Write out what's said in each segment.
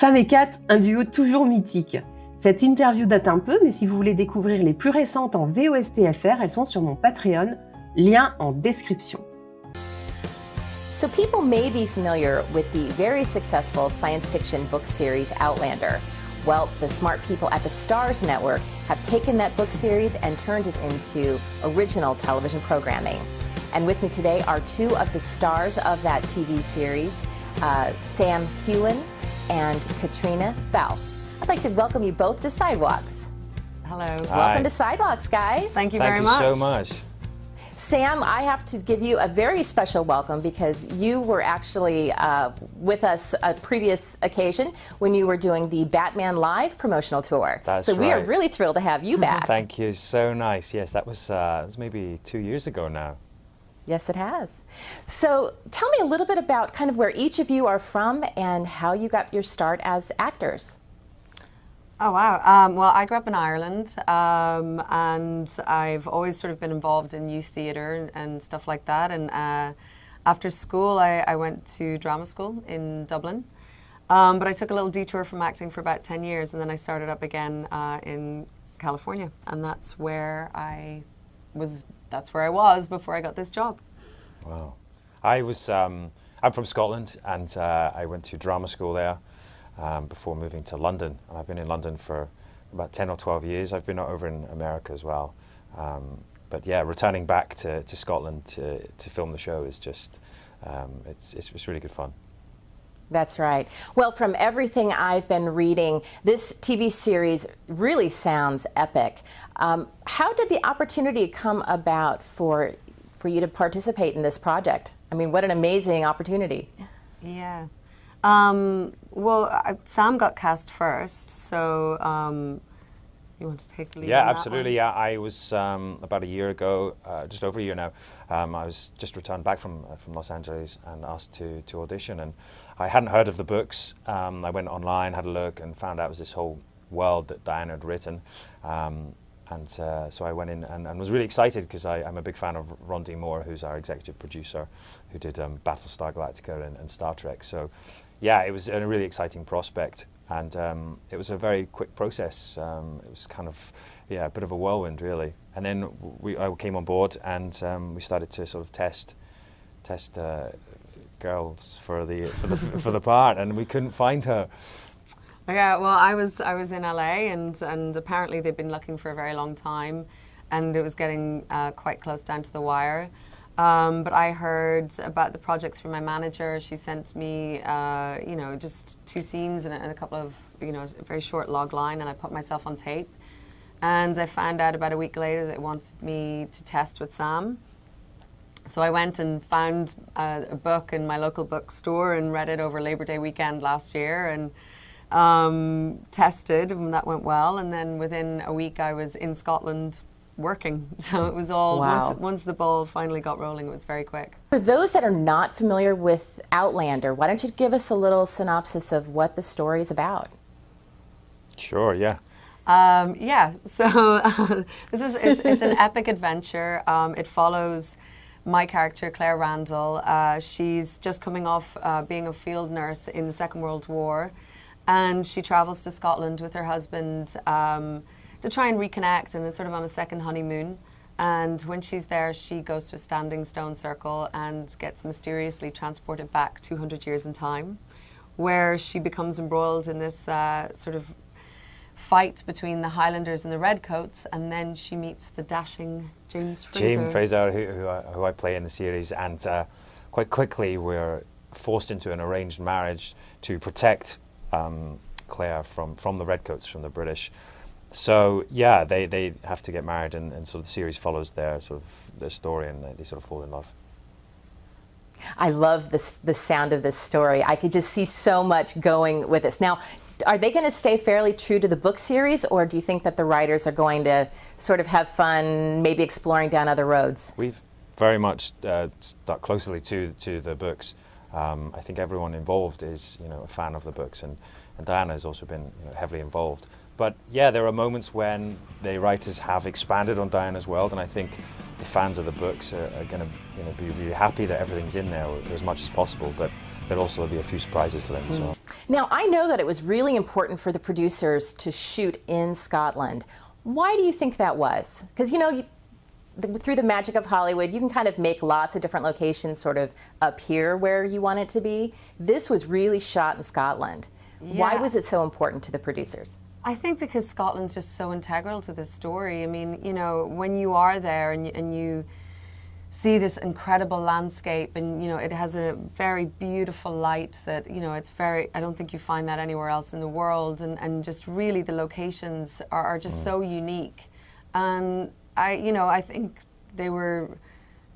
Sam et Kat, un duo toujours mythique. Cette interview date un peu, mais si vous voulez découvrir les plus récentes en VOSTFR, elles sont sur mon Patreon, lien en description. So people may be familiar with the very successful science fiction book series Outlander. Well, the smart people at the Starz Network have taken that book series and turned it into original television programming. And with me today are two of the stars of that TV series, Sam Heughan and Caitriona Balfe. I'd like to welcome you both to Sidewalks. Hello. Welcome Hi. to Sidewalks, guys. Thank you very much. Thank you so much. Sam, I have to give you a very special welcome because you were actually with us a previous occasion when you were doing the Batman Live promotional tour. That's so right. we are really thrilled to have you back. Thank you, so nice. Yes, that was maybe 2 years ago now. Yes, it has. So tell me a little bit about kind of where each of you are from and how you got your start as actors. Oh, wow. Well, I grew up in Ireland, and I've always sort of been involved in youth theatre and stuff like that. And after school, I went to drama school in Dublin. But I took a little detour from acting for about 10 years, and then I started up again in California. And that's where I was before I got this job. Wow. I'm from Scotland, and I went to drama school there before moving to London. And I've been in London for about 10 or 12 years. I've been over in America as well. But yeah, returning back to Scotland to film the show is just, it's really good fun. That's right. Well, from everything I've been reading, this TV series really sounds epic. How did the opportunity come about for you to participate in this project? I mean, what an amazing opportunity. Yeah. Well, Sam got cast first, so you want to take the lead? Yeah, on that absolutely. one? Yeah, I was about a year ago, just over a year now. I was just returned back from Los Angeles and asked to audition, and I hadn't heard of the books. I went online, had a look, and found out it was this whole world that Diana had written. So I went in and was really excited because I'm a big fan of Ron D. Moore, who's our executive producer, who did Battlestar Galactica and Star Trek. So yeah, it was a really exciting prospect, and it was a very quick process. It was kind of, yeah, a bit of a whirlwind really. And then I came on board, and we started to sort of test girls for the part, and we couldn't find her. Yeah, well, I was in LA, and apparently they'd been looking for a very long time, and it was getting quite close down to the wire. But I heard about the project through my manager. She sent me, you know, just 2 scenes and a couple of, you know, a very short log line, and I put myself on tape. And I found out about a week later that they wanted me to test with Sam. So I went and found a book in my local bookstore and read it over Labor Day weekend last year, and tested, and that went well. And then within a week I was in Scotland working. So it was all, wow. once the ball finally got rolling, it was very quick. For those that are not familiar with Outlander, why don't you give us a little synopsis of what the story is about? Sure, yeah. Yeah, so it's an epic adventure. It follows my character, Claire Randall. She's just coming off being a field nurse in the Second World War, and she travels to Scotland with her husband to try and reconnect, and it's sort of on a second honeymoon. And when she's there, she goes to a standing stone circle and gets mysteriously transported back 200 years in time, where she becomes embroiled in this sort of fight between the Highlanders and the Redcoats, and then she meets the dashing James Fraser. James Fraser, who I play in the series, and quite quickly we're forced into an arranged marriage to protect Claire from the Redcoats, from the British. So yeah, they have to get married, and so the series follows their story, and they sort of fall in love. I love the sound of this story. I could just see so much going with this. Now, are they going to stay fairly true to the book series, or do you think that the writers are going to sort of have fun, maybe exploring down other roads? We've very much stuck closely to the books. I think everyone involved is, you know, a fan of the books, and Diana has also been, you know, heavily involved. But yeah, there are moments when the writers have expanded on Diana's world, and I think the fans of the books are going to, you know, be really happy that everything's in there as much as possible. But there'll also be a few surprises for them as well. Now, I know that it was really important for the producers to shoot in Scotland. Why do you think that was? Because, you know, through the magic of Hollywood, you can kind of make lots of different locations sort of appear where you want it to be. This was really shot in Scotland. Yeah. Why was it so important to the producers? I think because Scotland's just so integral to this story. I mean, you know, when you are there and you see this incredible landscape, and you know, it has a very beautiful light that, you know, it's very, I don't think you find that anywhere else in the world, and just really the locations are just so unique. And I think they were,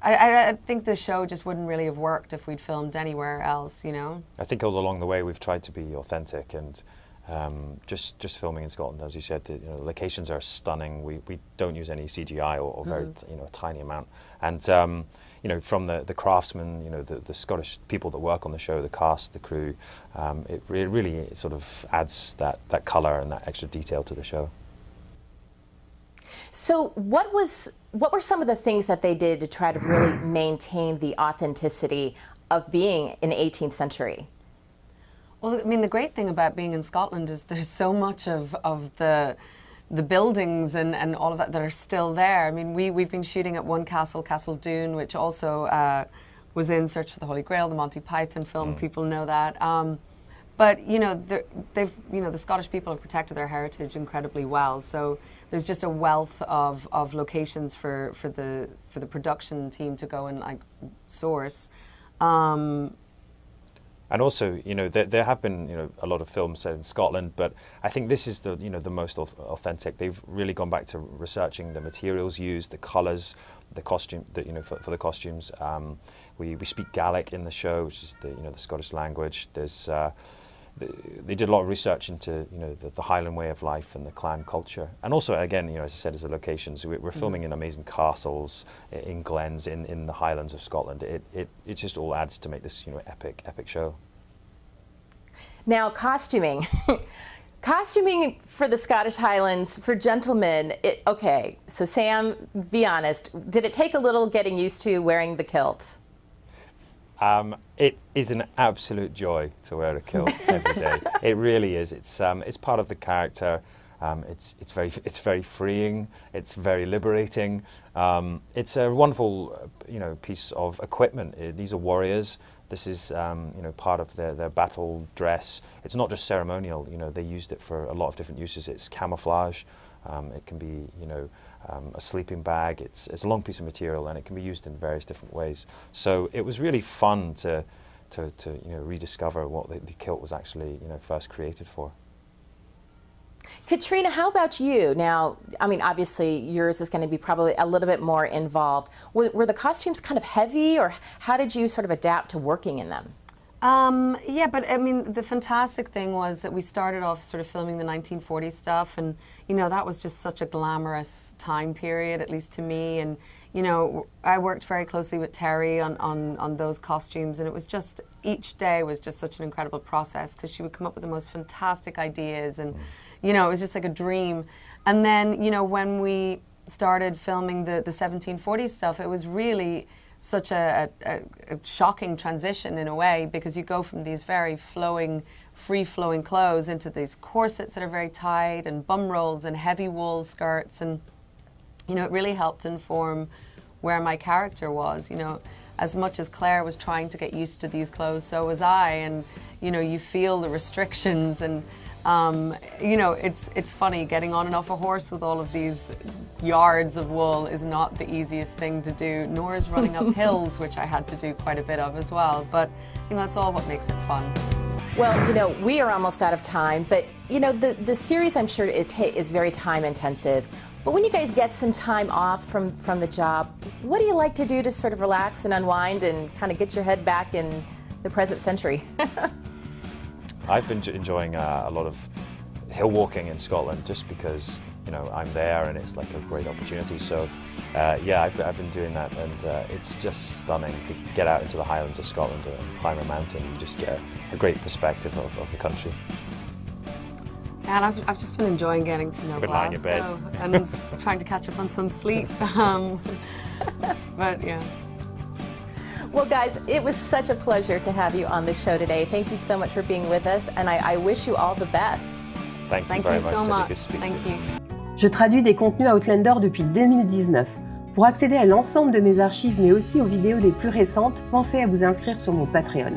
I think the show just wouldn't really have worked if we'd filmed anywhere else, you know. I think all along the way we've tried to be authentic, and just filming in Scotland, as you said, the locations are stunning. We don't use any CGI or very a tiny amount, and from the craftsmen, the Scottish people that work on the show, the cast, the crew, it really sort of adds that colour and that extra detail to the show. So what were some of the things that they did to try to really maintain the authenticity of being in the 18th century? Well, I mean, the great thing about being in Scotland is there's so much of the buildings and all of that are still there. I mean, we've been shooting at one castle, Castle Doon, which also was in Search for the Holy Grail, the Monty Python film. People know that. But the Scottish people have protected their heritage incredibly well. So there's just a wealth of locations for the production team to go and like source. And also, there have been, a lot of films set in Scotland, but I think this is the most authentic. They've really gone back to researching the materials used, the colours, the costume, for the costumes. We speak Gaelic in the show, which is the Scottish language. There's they did a lot of research into the Highland way of life and the clan culture, and also again, as I said, as the locations. We're filming in amazing castles, in glens, in the Highlands of Scotland. It just all adds to make this epic show. Now, costuming. Costuming for the Scottish Highlands for gentlemen. Okay, so Sam, be honest. Did it take a little getting used to wearing the kilt? It is an absolute joy to wear a kilt every day. It really is. It's part of the character. It's very freeing. It's very liberating. It's a wonderful piece of equipment. These are warriors. This is part of their battle dress. It's not just ceremonial. They used it for a lot of different uses. It's camouflage. It can be a sleeping bag. It's a long piece of material, and it can be used in various different ways. So it was really fun to rediscover what the kilt was actually first created for. Caitriona, how about you? Now, I mean, obviously yours is going to be probably a little bit more involved. Were the costumes kind of heavy, or how did you sort of adapt to working in them? Yeah, but I mean, the fantastic thing was that we started off sort of filming the 1940s stuff, and that was just such a glamorous time period, at least to me. And I worked very closely with Terry on those costumes, and it was just, each day was just such an incredible process, because she would come up with the most fantastic ideas, and it was just like a dream. And then when we started filming the 1740s stuff, it was really such a shocking transition in a way, because you go from these very flowing, free-flowing clothes into these corsets that are very tight, and bum rolls and heavy wool skirts, and it really helped inform where my character was. As much as Claire was trying to get used to these clothes, so was I, and you feel the restrictions, and it's funny, getting on and off a horse with all of these yards of wool is not the easiest thing to do, nor is running up hills, which I had to do quite a bit of as well. But that's all what makes it fun. Well, we are almost out of time, but the series, I'm sure, is very time intensive. But when you guys get some time off from the job, what do you like to do to sort of relax and unwind and kind of get your head back in the present century? I've been enjoying a lot of hill walking in Scotland, just because I'm there and it's like a great opportunity. So yeah, I've been doing that, and it's just stunning to get out into the Highlands of Scotland and climb a mountain. You just get a great perspective of the country. And I've just been enjoying getting to know Glasgow and trying to catch up on some sleep. But yeah. Well, guys, it was such a pleasure to have you on the show today. Thank you so much for being with us, and I wish you all the best. Thank you very much. So much. Good to speak Thank to you. Je traduis des contenus Outlander depuis 2019. Pour accéder à l'ensemble de mes archives, mais aussi aux vidéos les plus récentes, pensez à vous inscrire sur mon Patreon.